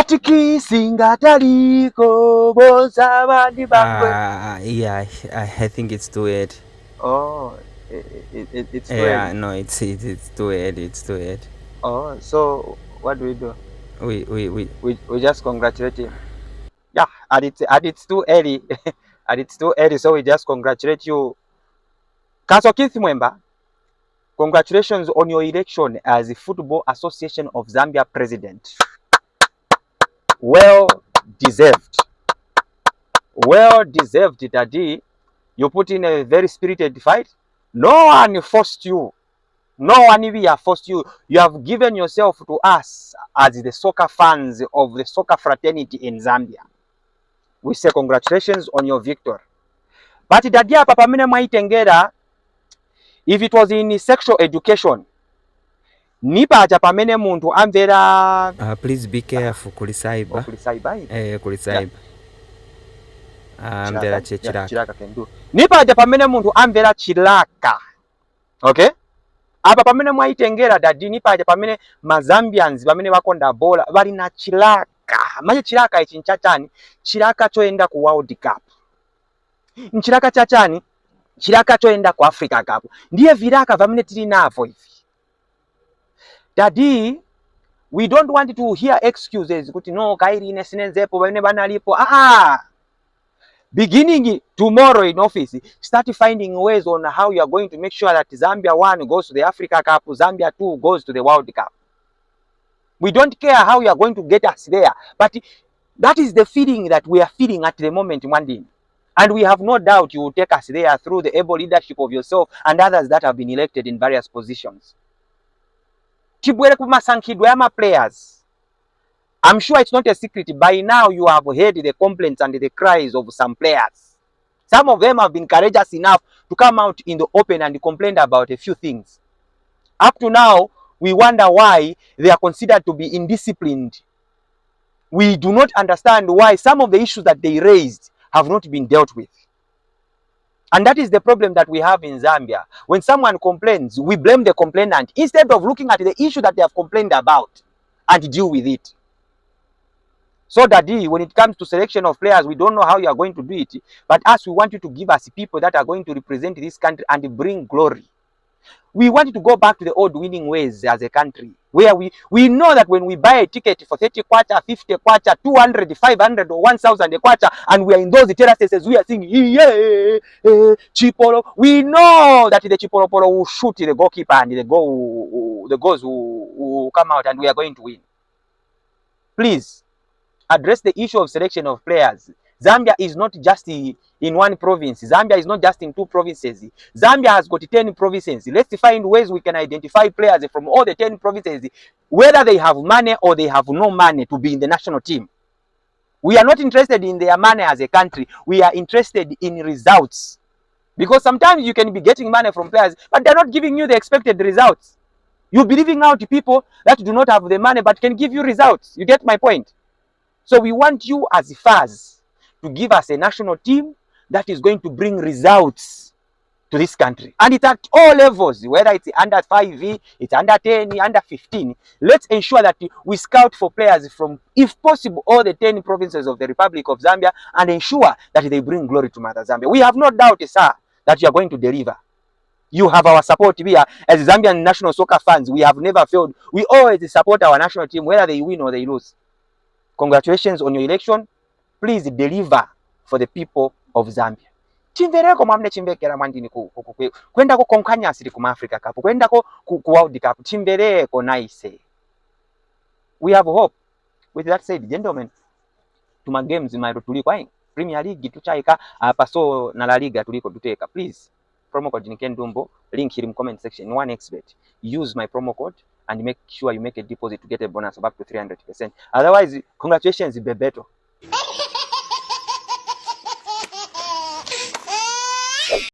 Katiki Singataliko Bozabandi Bangwe. Yeah, I think it's too early. Oh, it's too Yeah, early. no, it's too early. It's too early. Oh, so what do? We We just congratulate him. Yeah, and it's too early. And it's too early, so we just congratulate you. Council Keith Mweemba, congratulations on your election as the Football Association of Zambia president. Well deserved. Well deserved, Daddy. You put in a very spirited fight. No one forced you. No one even forced you. You have given yourself to us as the soccer fans of the soccer fraternity in Zambia. We say congratulations on your victory. But Daddy Papa Mine Mwaitengera, if it was in sexual education, nipa pamene muntu amvera please be careful kulisaiba. Kulisaiba. Amvera chiraka kendo. Nipa pamene muntu amvera chilaka. Okay? Apa pamene mwaitengera Dadi nipa pamene mazambians pamene bakonda bola bali na chilaka. Mache chilaka ichi nchachani? Chilaka choenda ku World Cup. Nchilaka chachani? Chilaka choenda ku Africa Cup. Ndiye viraka pamene tili navo hivi. Dadi, we don't want to hear excuses kuti no kairi ine sinenzepo bane banalipo. Beginning tomorrow in office, start finding ways on how you are going to make sure that Zambia 1 goes to the Africa Cup, Zambia 2 goes to the World Cup. We don't care how you are going to get us there, but that is the feeling that we are feeling at the moment, Mwandini. And we have no doubt you will take us there through the able leadership of yourself and others that have been elected in various positions. Chibwere kumasankidwe ama players. I'm sure it's not a secret. By now, you have heard the complaints and the cries of some players. Some of them have been courageous enough to come out in the open and complain about a few things. Up to now, we wonder why they are considered to be indisciplined. We do not understand why some of the issues that they raised have not been dealt with. And that is the problem that we have in Zambia. When someone complains, we blame the complainant instead of looking at the issue that they have complained about and deal with it. So Daddy, when it comes to selection of players, we don't know how you are going to do it. But us, we want you to give us people that are going to represent this country and bring glory. We want to go back to the old winning ways as a country, where we know that when we buy a ticket for 30 kwacha, 50 kwacha, 200, 500 or 1,000 kwacha, and we are in those terraces, we are singing, yeah, Chipolo. We know that the Chipolo Polo will shoot the goalkeeper and the goals will come out and we are going to win. Please, address the issue of selection of players. Zambia is not just in one province. Zambia is not just in 2 provinces. Zambia has got 10 provinces. Let's find ways we can identify players from all the 10 provinces, whether they have money or they have no money to be in the national team. We are not interested in their money as a country. We are interested in results. Because sometimes you can be getting money from players, but they're not giving you the expected results. You'll be leaving out people that do not have the money but can give you results. You get my point? So we want you as FAS to give us a national team that is going to bring results to this country. And it's at all levels, whether it's under 5V, it's under 10, under 15. Let's ensure that we scout for players from, if possible, all the 10 provinces of the Republic of Zambia and ensure that they bring glory to Mother Zambia. We have no doubt, sir, that you are going to deliver. You have our support here. As Zambian national soccer fans, we have never failed. We always support our national team, whether they win or they lose. Congratulations on your election. Please deliver for the people of Zambia. Chimvereko mwamne chimvekera Mwandini kwenda ko konkanya siri ku Africa Cup, kwenda ko ku World Cup. Chimvereko nice. We have hope. With that said, gentlemen, tuma games mairo tuliko Premier League tuchaika hapa, so na La Liga tuliko tuteka. Please, promo code Nikendumbo, link here in comment section. 1xbet. Use my promo code and make sure you make a deposit to get a bonus of up to 300%. Otherwise, congratulations, Bebeto.